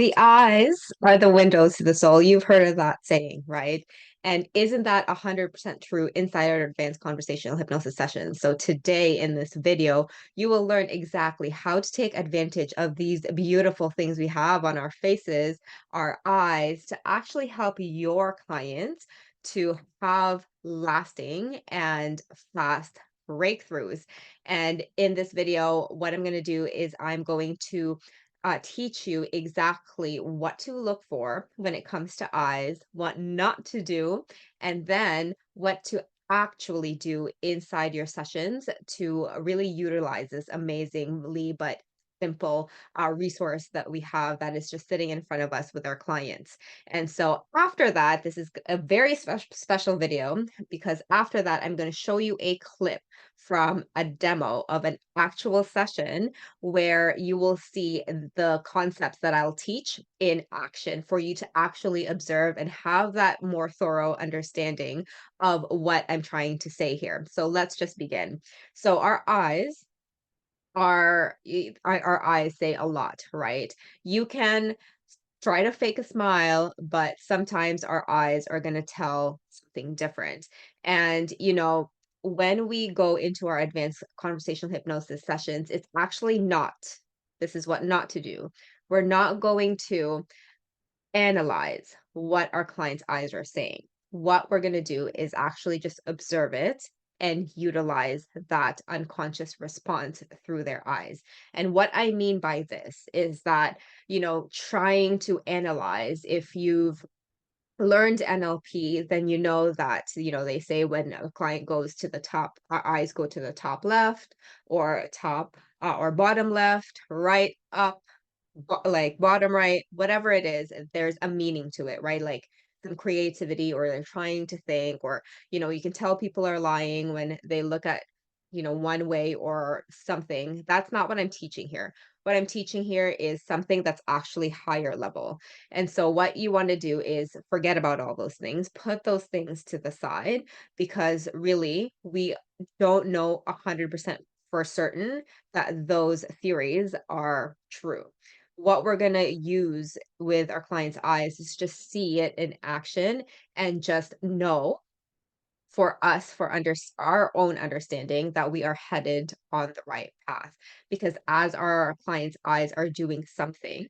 The eyes are the windows to the soul. You've heard of that saying, right? And isn't that 100% true inside our advanced conversational hypnosis sessions? So today in this video, you will learn exactly how to take advantage of these beautiful things we have on our faces, our eyes, to actually help your clients to have lasting and fast breakthroughs. And in this video, what I'm going to do is I'm going to teach you exactly what to look for when it comes to eyes, what not to do, and then what to actually do inside your sessions to really utilize this amazingly but simple resource that we have that is just sitting in front of us with our clients. And so after that, this is a very special video because after that, I'm going to show you a clip from a demo of an actual session where you will see the concepts that I'll teach in action for you to actually observe and have that more thorough understanding of what I'm trying to say here. So let's just begin. So our eyes our eyes say a lot, right? You can try to fake a smile, but sometimes our eyes are going to tell something different. And, when we go into our advanced conversational hypnosis sessions, it's actually not, this is what not to do. We're not going to analyze what our client's eyes are saying. What we're going to do is actually just observe it and utilize that unconscious response through their eyes. And what I mean by this is that, trying to analyze, if you've learned NLP, then you know that, they say when a client goes to the top, our eyes go to the top left or top or bottom left, right, up, like bottom right, whatever it is, there's a meaning to it, right? Like some creativity, or they're trying to think, or, you can tell people are lying when they look at, one way or something. That's not what I'm teaching here. What I'm teaching here is something that's actually higher level. And so what you want to do is forget about all those things, put those things to the side, because really we don't know 100% for certain that those theories are true. What we're going to use with our client's eyes is just see it in action and just know for us, for our own understanding, that we are headed on the right path. Because as our client's eyes are doing something,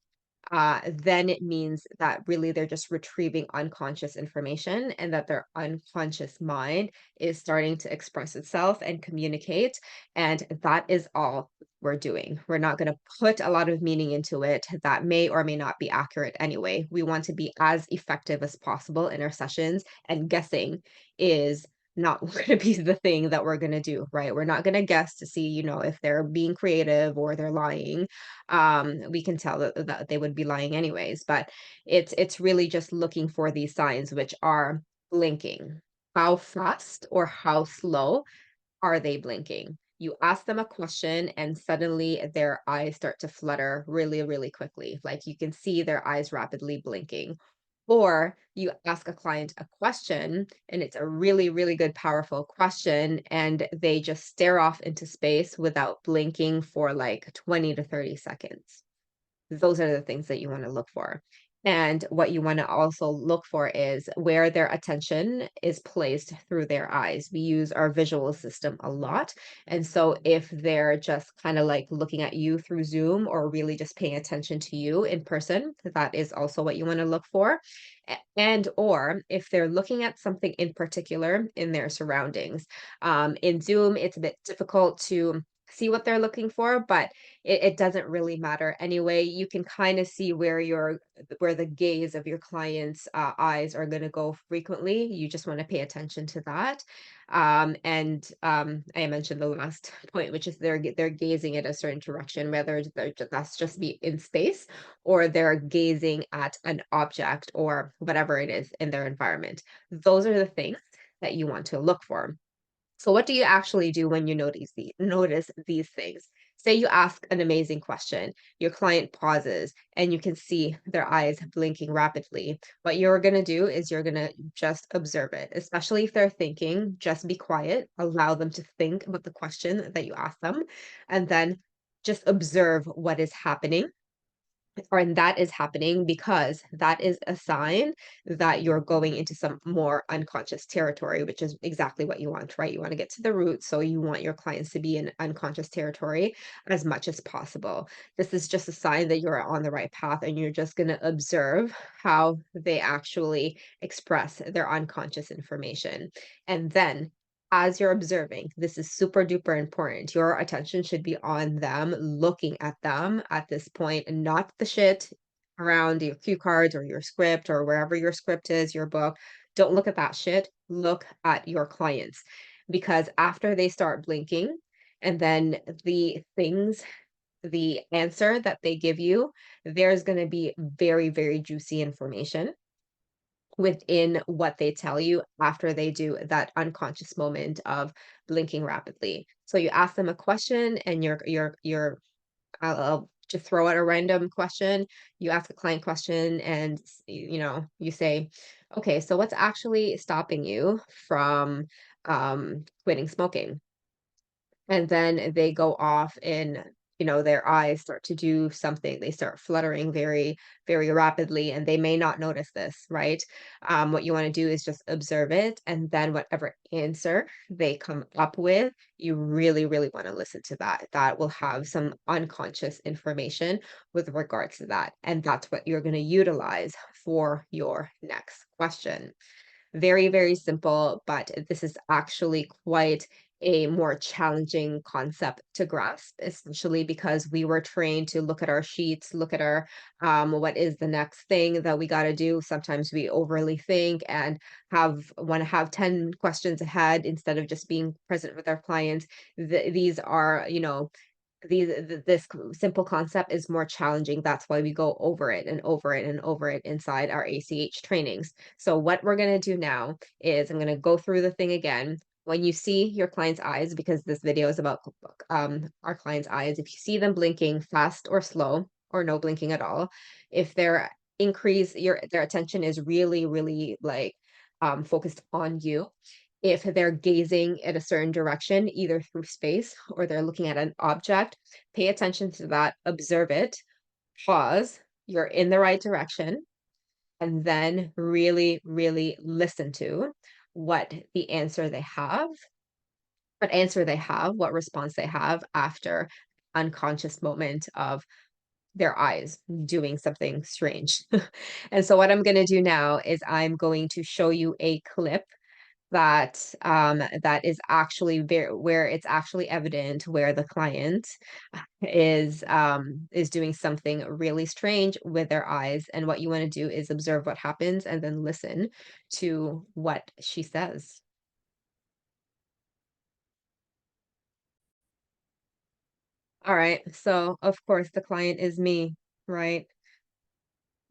then it means that really they're just retrieving unconscious information, and that their unconscious mind is starting to express itself and communicate. And that is all we're doing. We're not going to put a lot of meaning into it that may or may not be accurate anyway. We want to be as effective as possible in our sessions, and guessing is not going to be the thing that we're going to do, right? We're not going to guess to see, if they're being creative or they're lying. We can tell that they would be lying anyways, but it's really just looking for these signs, which are blinking. How fast or how slow are they blinking? You ask them a question and suddenly their eyes start to flutter really, really quickly. Like you can see their eyes rapidly blinking. Or you ask a client a question and it's a really, really good, powerful question, and they just stare off into space without blinking for like 20 to 30 seconds. Those are the things that you want to look for. And what you want to also look for is where their attention is placed through their eyes. We use our visual system a lot. And so if they're just kind of like looking at you through Zoom, or really just paying attention to you in person, that is also what you want to look for. And or if they're looking at something in particular in their surroundings. In Zoom, it's a bit difficult to see what they're looking for, but it doesn't really matter anyway. You can kind of see where the gaze of your client's eyes are going to go frequently. You just want to pay attention to that. I mentioned the last point, which is they're gazing at a certain direction, whether that's just be in space, or they're gazing at an object or whatever it is in their environment. Those are the things that you want to look for. So what do you actually do when you notice these things? Say you ask an amazing question, your client pauses, and you can see their eyes blinking rapidly. What you're going to do is you're going to just observe it, especially if they're thinking. Just be quiet, allow them to think about the question that you asked them, and then just observe what is happening. or and that is happening because that is a sign that you're going into some more unconscious territory, which is exactly what you want, right? You want to get to the root, so you want your clients to be in unconscious territory as much as possible. This is just a sign that you're on the right path, and you're just going to observe how they actually express their unconscious information. And then as you're observing, this is super duper important. Your attention should be on them, looking at them at this point, and not the shit around your cue cards or your script or wherever your script is, your book. Don't look at that shit. Look at your clients. Because after they start blinking, and then the answer that they give you, there's going to be very, very juicy information within what they tell you after they do that unconscious moment of blinking rapidly. So you ask them a question and I'll just throw out a random question. You ask a client question and you say, "Okay, so what's actually stopping you from quitting smoking?" And then they go off and, their eyes start to do something. They start fluttering very, very rapidly, and they may not notice this, right? What you want to do is just observe it. And then whatever answer they come up with, you really, really want to listen to that. That will have some unconscious information with regards to that. And that's what you're going to utilize for your next question. Very, very simple, but this is actually quite a more challenging concept to grasp, especially because we were trained to look at our sheets, look at our what is the next thing that we got to do. Sometimes we overly think and want to have 10 questions ahead instead of just being present with our clients. These are, this simple concept is more challenging. That's why we go over it and over it and over it inside our ACH trainings. So what we're going to do now is I'm going to go through the thing again. When you see your client's eyes, because this video is about our client's eyes, if you see them blinking fast or slow or no blinking at all, if their attention is really, really like focused on you, if they're gazing at a certain direction, either through space or they're looking at an object, pay attention to that, observe it, pause, you're in the right direction, and then really, really listen to what the answer they have, what response they have after unconscious moment of their eyes doing something strange. And so what I'm going to do now is I'm going to show you a clip that is actually where it's actually evident where the client is doing something really strange with their eyes, and what you want to do is observe what happens and then listen to what she says. All right, so of course the client is me, right?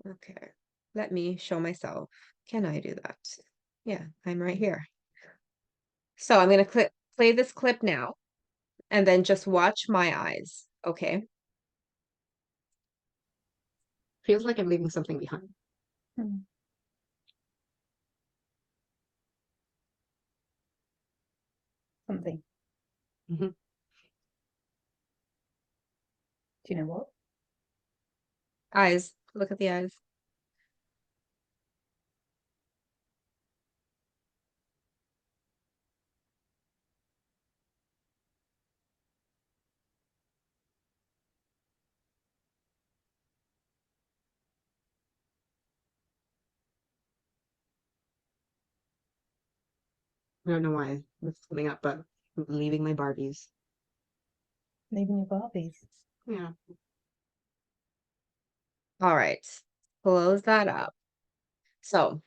Okay, let me show myself. Can I do that? Yeah, I'm right here. So I'm going to play this clip now and then just watch my eyes. Okay. Feels like I'm leaving something behind. Hmm. Something. Mhm. Do you know what? Eyes. Look at the eyes. I don't know why it's coming up, but I'm leaving my Barbies. Leaving your Barbies. Yeah. All right. Close that up. So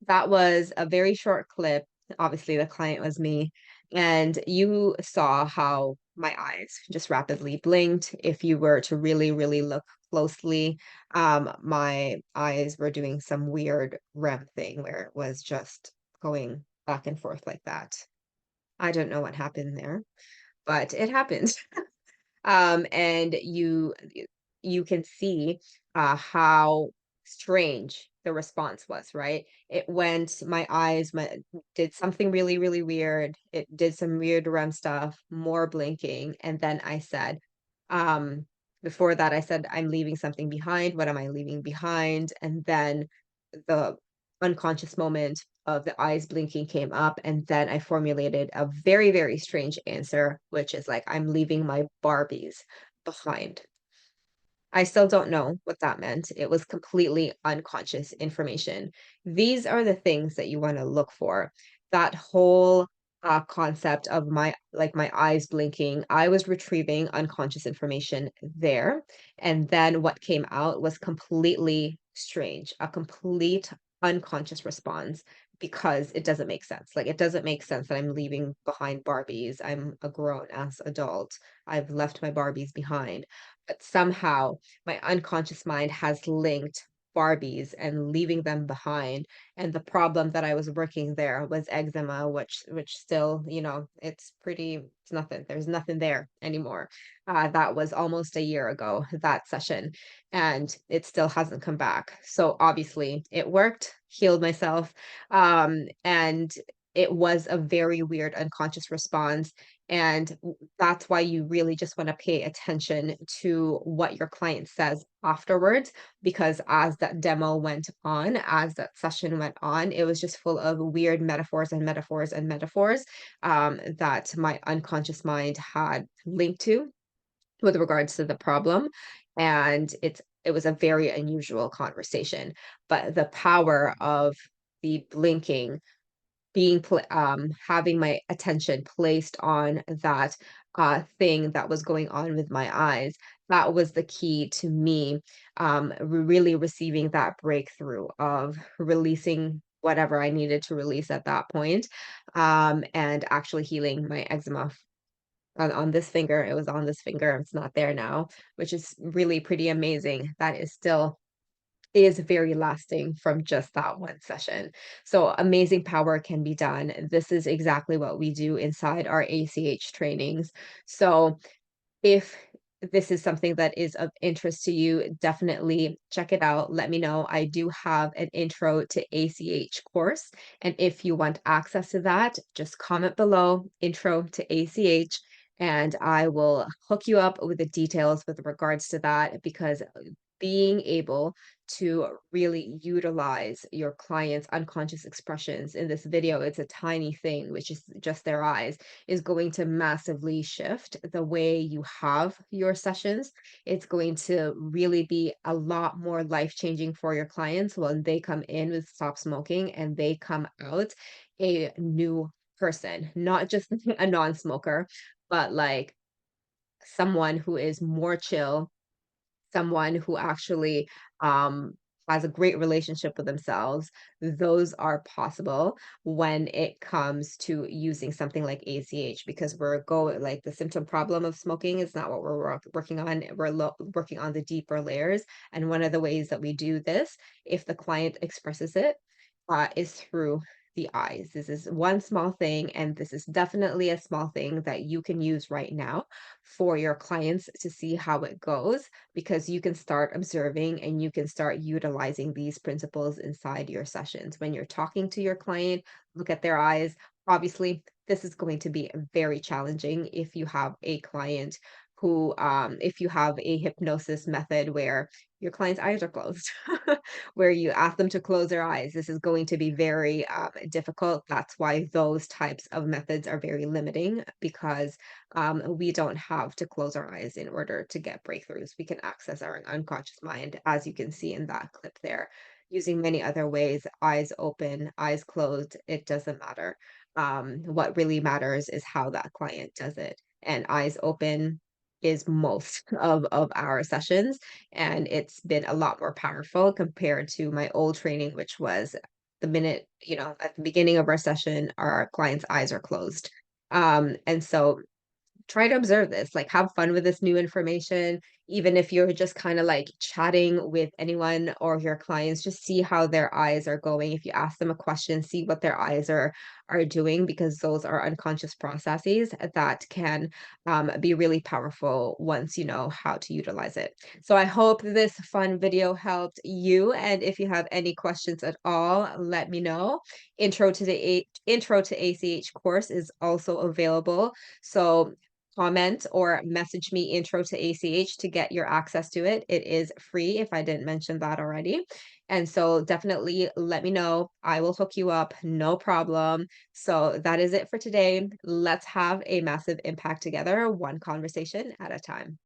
that was a very short clip. Obviously, the client was me. And you saw how my eyes just rapidly blinked. If you were to really, really look closely, my eyes were doing some weird REM thing where it was just going back and forth like that. I don't know what happened there, but it happened. And you can see how strange the response was, right? It went, my eyes did something really, really weird. It did some weird REM stuff, more blinking, and then I said, um, Before that, I said, I'm leaving something behind. What am I leaving behind? And then the unconscious moment of the eyes blinking came up. And then I formulated a very, very strange answer, which is like, I'm leaving my Barbies behind. I still don't know what that meant. It was completely unconscious information. These are the things that you want to look for. That whole concept of my eyes blinking, I was retrieving unconscious information there. And then what came out was completely strange, a complete unconscious response because it doesn't make sense. Like it doesn't make sense that I'm leaving behind Barbies. I'm a grown ass adult. I've left my Barbies behind. But somehow my unconscious mind has linked Barbies and leaving them behind. And the problem that I was working there was eczema, which still, it's nothing. There's nothing there anymore. That was almost a year ago, that session, and it still hasn't come back. So obviously it worked, healed myself. And it was a very weird unconscious response. And that's why you really just want to pay attention to what your client says afterwards, because as that demo went on, as that session went on, it was just full of weird metaphors and metaphors and metaphors that my unconscious mind had linked to with regards to the problem. And it was a very unusual conversation. But the power of the blinking having my attention placed on that thing that was going on with my eyes, that was the key to me really receiving that breakthrough of releasing whatever I needed to release at that point, and actually healing my eczema on this finger. It was on this finger, it's not there now, which is really pretty amazing. That is very lasting from just that one session. So amazing power can be done. This is exactly what we do inside our ACH trainings. So if this is something that is of interest to you, definitely check it out. Let me know. I do have an intro to ACH course. And if you want access to that, just comment below intro to ACH and I will hook you up with the details with regards to that because being able to really utilize your client's unconscious expressions in this video, it's a tiny thing, which is just their eyes, is going to massively shift the way you have your sessions. It's going to really be a lot more life-changing for your clients when they come in with stop smoking and they come out a new person, not just a non-smoker, but like someone who is more chill, someone who actually um, has a great relationship with themselves. Those are possible when it comes to using something like ACH because we're going like the symptom problem of smoking is not what we're working on. We're working on the deeper layers. And one of the ways that we do this, if the client expresses it, is through the eyes. This is one small thing, and this is definitely a small thing that you can use right now for your clients to see how it goes because you can start observing and you can start utilizing these principles inside your sessions. When you're talking to your client, look at their eyes. Obviously, this is going to be very challenging if you have a client if you have a hypnosis method where your client's eyes are closed, where you ask them to close their eyes. This is going to be very difficult. That's why those types of methods are very limiting because we don't have to close our eyes in order to get breakthroughs. We can access our unconscious mind, as you can see in that clip there, using many other ways, eyes open, eyes closed. It doesn't matter. What really matters is how that client does it. And eyes open is most of our sessions, and it's been a lot more powerful compared to my old training, which was the minute, at the beginning of our session, our client's eyes are closed. And so try to observe this, like have fun with this new information, even if you're just kind of like chatting with anyone or your clients, just see how their eyes are going. If you ask them a question, see what their eyes are doing, because those are unconscious processes that can be really powerful once you know how to utilize it. So I hope this fun video helped you, and if you have any questions at all, let me know. Intro to ACH course is also available. So comment or message me intro to ACH to get your access to it. It is free if I didn't mention that already. And so definitely let me know. I will hook you up, no problem. So that is it for today. Let's have a massive impact together, one conversation at a time.